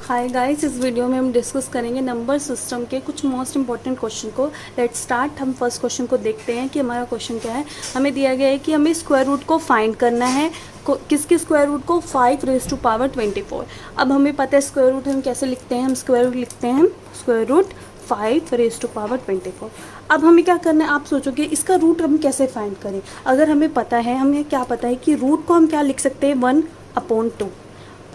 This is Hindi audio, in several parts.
हाय गाइस, इस वीडियो में हम डिस्कस करेंगे नंबर सिस्टम के कुछ मोस्ट इंपॉर्टेंट क्वेश्चन को। Let's start. हम फर्स्ट क्वेश्चन को देखते हैं कि हमारा क्वेश्चन क्या है। हमें दिया गया है कि हमें स्क्वायर रूट को फाइंड करना है। किसके स्क्वायर रूट को? 5⁻24। अब हमें पता है स्क्वायर रूट हम कैसे लिखते हैं। हम स्क्वायर रूट लिखते हैं स्क्वायर रूट 5⁻24। अब हमें क्या करना है, आप सोचोगे इसका रूट हम कैसे फाइंड करें। अगर हमें पता है, हमें क्या पता है कि रूट को हम क्या लिख सकते हैं, 1/2।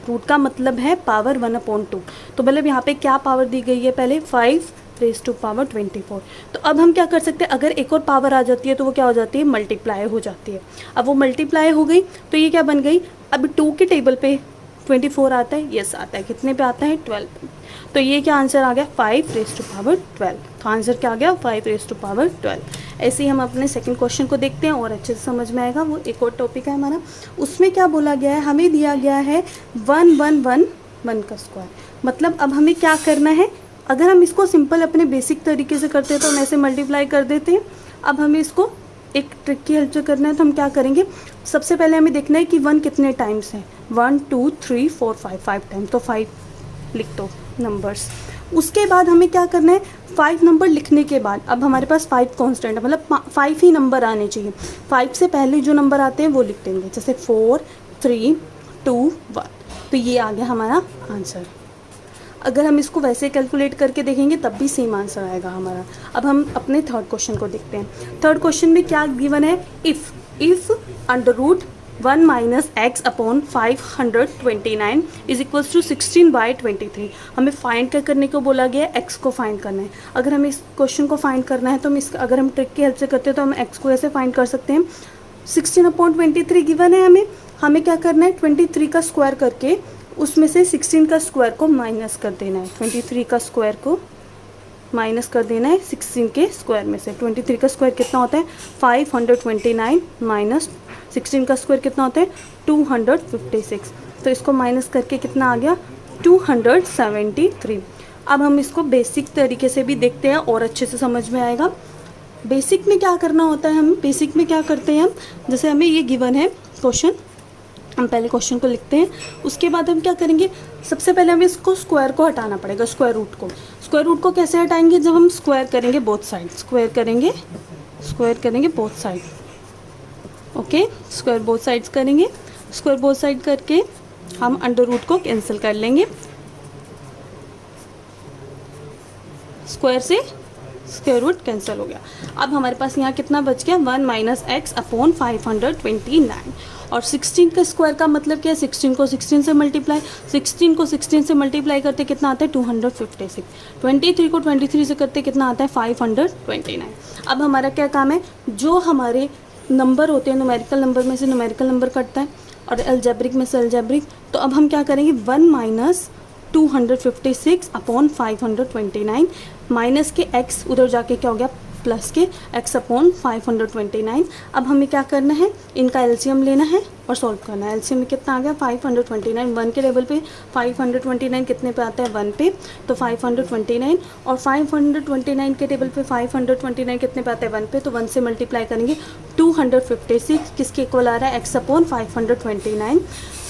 रूट का मतलब है पावर 1/2। तो मतलब यहाँ पे क्या पावर दी गई है, पहले 5⁻24। तो अब हम क्या कर सकते हैं, अगर एक और पावर आ जाती है तो वो क्या हो जाती है, मल्टीप्लाई हो जाती है। अब वो मल्टीप्लाई हो गई तो ये क्या बन गई, अब 2 के टेबल पे 24 आता है, यस आता है। कितने पे आता है, 12। तो ये क्या आंसर आ गया, 5⁻12। तो आंसर क्या आ गया, 5⁻12। ऐसे ही हम अपने सेकंड क्वेश्चन को देखते हैं और अच्छे से समझ में आएगा। वो एक और टॉपिक है हमारा। उसमें क्या बोला गया है, हमें दिया गया है 1 का स्क्वायर। मतलब अब हमें क्या करना है, अगर हम इसको सिंपल अपने बेसिक तरीके से करते हैं तो हम ऐसे मल्टीप्लाई कर देते हैं। अब हमें इसको एक ट्रिक की हेल्प से करना है तो हम क्या करेंगे, सबसे पहले हमें देखना है कि 1 कितने टाइम्स है। 1 2 3 4 5 टाइम, तो 5 लिख दो नंबर्स। उसके बाद हमें क्या करना है, 5 नंबर लिखने के बाद अब हमारे पास 5 कांस्टेंट है, मतलब 5 ही नंबर आने चाहिए। 5 से पहले जो नंबर आते हैं वो लिख देंगे, जैसे 4 3 2 1। तो ये आ गया हमारा आंसर। अगर हम इसको वैसे कैलकुलेट करके देखेंगे तब भी सेम आंसर आएगा हमारा। अब हम अपने थर्ड क्वेश्चन को देखते हैं। थर्ड क्वेश्चन में क्या गिवन है, if under root 1 - x/529 is equals to 16/23। हमें फाइंड क्या करने को बोला गया है, x को फाइंड करना है। अगर हमें इस क्वेश्चन को फाइंड करना है तो हम अगर हम ट्रिक की हेल्प से करते हैं तो हम x को ऐसे फाइंड कर सकते हैं। 16/23 गिवन है हमें क्या करना है, 23 का स्क्वायर करके उसमें से 16 का स्क्वायर को माइनस कर देना है। 23 का स्क्वायर को माइनस कर देना है 16 के स्क्वायर में से। 23 का स्क्वायर कितना होता है, 529 माइनस 16 का स्क्वायर कितना होता है, 256। तो इसको माइनस करके कितना आ गया, 273। अब हम इसको बेसिक तरीके से भी देखते हैं और अच्छे से समझ में आएगा। बेसिक में क्या करना होता है, हम बेसिक में क्या करते हैं, हम जैसे हमें ये गिवन है क्वेश्चन, हम पहले क्वेश्चन को लिखते हैं। उसके बाद हम क्या करेंगे, सबसे पहले हमें इसको स्क्वायर को हटाना पड़ेगा, स्क्वायर रूट को। स्क्वायर रूट को कैसे हटाएंगे, जब हम स्क्वायर करेंगे बोथ साइड, स्क्वायर करेंगे both side. Okay, square both sides करेंगे। स्क्वायर बोथ साइड करके हम अंडर रूट को कैंसिल कर लेंगे। स्क्वायर से स्क्वायर रूट कैंसिल हो गया। अब हमारे पास यहाँ कितना बच गया, 1 - x/529। और 16 का स्क्वायर का मतलब क्या है, 16 को 16 से मल्टीप्लाई, 16 को 16 से मल्टीप्लाई करते कितना आता है, 256। 23 को 23 से करते कितना आता है, 529। अब हमारा क्या काम है, जो हमारे नंबर होते हैं न्यूमेरिकल नंबर में से न्यूमेरिकल नंबर कटता है और अलजेब्रिक में से अलजेब्रिक। तो अब हम क्या करेंगे, 1 - 256/529 माइनस के x उधर जाके क्या हो गया, प्लस के x/529। अब हमें क्या करना है, इनका एलसीएम लेना है और सॉल्व करना है। एलसीएम में कितना आ गया, 529। 1 के लेवल पे 529 कितने पे आता है, 1 पे, तो 529। और 529 के टेबल पे 529 कितने पे आता है, 1 पे, तो 1 से मल्टीप्लाई करेंगे। 256 किसके इक्वल आ रहा है, x/529।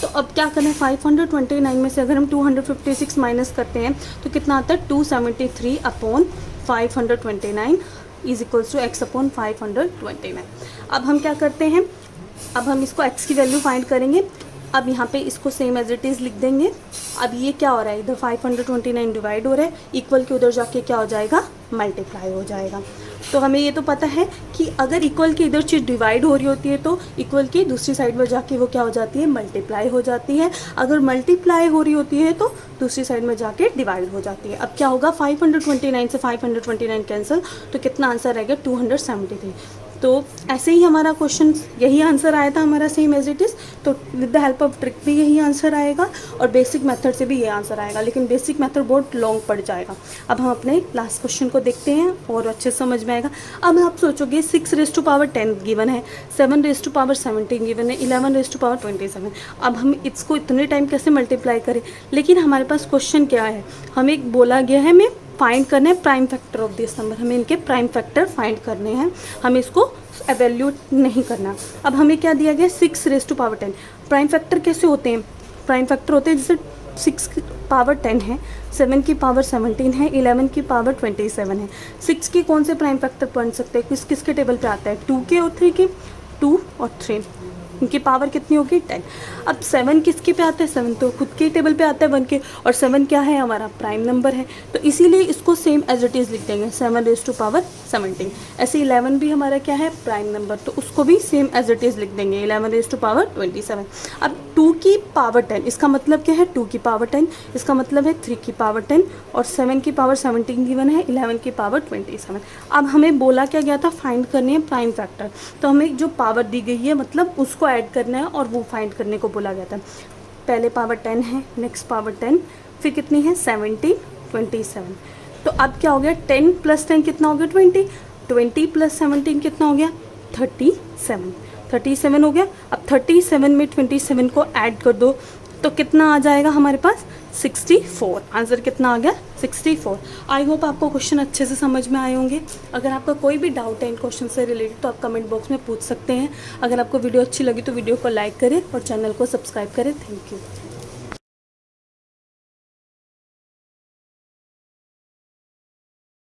तो अब क्या करना है, 529 में से अगर हम 256 माइनस करते हैं तो कितना आता है, 273/529 इज इक्वल्स टू x/529। अब हम क्या करते हैं, अब हम इसको x की वैल्यू फाइंड करेंगे। अब यहाँ पे इसको सेम एज इट इज़ लिख देंगे। अब ये क्या हो रहा है, इधर 529 डिवाइड हो रहा है, इक्वल के उधर जाके क्या हो जाएगा, मल्टीप्लाई हो जाएगा। तो हमें ये तो पता है कि अगर इक्वल की इधर चीज़ डिवाइड हो रही होती है तो इक्वल की दूसरी साइड में जाके वो क्या हो जाती है, मल्टीप्लाई हो जाती है। अगर मल्टीप्लाई हो रही होती है तो दूसरी साइड में जाके डिवाइड हो जाती है। अब क्या होगा, 529 से 529 कैंसिल, तो कितना आंसर रहेगा, 273। तो ऐसे ही हमारा क्वेश्चन यही आंसर आया था हमारा, सेम एज इट इज़। तो with the help of trick भी यही आंसर आएगा और बेसिक मेथड से भी ये आंसर आएगा, लेकिन बेसिक मेथड बहुत लॉन्ग पड़ जाएगा। अब हम अपने लास्ट क्वेश्चन को देखते हैं और अच्छे से समझ में आएगा। अब आप सोचोगे 6⁻10 गिवन है, 7⁻17 गिवन है, 11⁻27। अब हम इसको इतने टाइम कैसे मल्टीप्लाई करें, लेकिन हमारे पास क्वेश्चन क्या है, हमें बोला गया है हमें फाइंड करना है prime factor of this number. हमें इनके प्राइम फैक्टर फाइंड करने हैं, हमें इसको एवेल्यूट नहीं करना। अब हमें क्या दिया गया, 6⁻10। प्राइम फैक्टर कैसे होते हैं, प्राइम फैक्टर होते हैं जैसे 6 पावर 10 है, 7 की पावर 17 है, 11 की पावर 27 है। 6 के कौन से प्राइम फैक्टर बन सकते हैं, किस किस के टेबल पे आता है, 2 के और 3 के, 2 और 3, इनकी पावर कितनी होगी 10। अब 7 किसके पे आता है, 7 तो खुद के टेबल पे आता है 1 के, और 7 क्या है हमारा प्राइम नंबर है, तो इसीलिए इसको सेम एज इट इज़ लिख देंगे 7 रेज़ टू पावर 17। ऐसे 11 भी हमारा क्या है प्राइम नंबर, तो उसको भी सेम एज इट इज़ लिख देंगे 11 रेज़ टू पावर 27। अब 2 की पावर 10, इसका मतलब क्या है 2 की पावर 10, इसका मतलब है 3 की पावर 10, और 7 की पावर 17 गिवन है, 11 की पावर 27। अब हमें बोला क्या गया था, फाइंड करनी है प्राइम फैक्टर, तो हमें जो पावर दी गई है मतलब उसको ऐड करना है और वो फाइंड करने को बोला गया था। पहले पावर 10 है, नेक्स्ट पावर 10, फिर कितनी है 17, 27। तो अब क्या हो गया, 10 + 10 कितना हो गया 20, 20 + 17 कितना हो गया 37, 37 हो गया। अब 37 में 27 को ऐड कर दो तो कितना आ जाएगा हमारे पास 64। आंसर कितना आ गया 64। आई होप आपको क्वेश्चन अच्छे से समझ में आए होंगे। अगर आपका कोई भी डाउट है इन क्वेश्चन से रिलेटेड तो आप कमेंट बॉक्स में पूछ सकते हैं। अगर आपको वीडियो अच्छी लगी तो वीडियो को लाइक करें और चैनल को सब्सक्राइब करें। Thank you.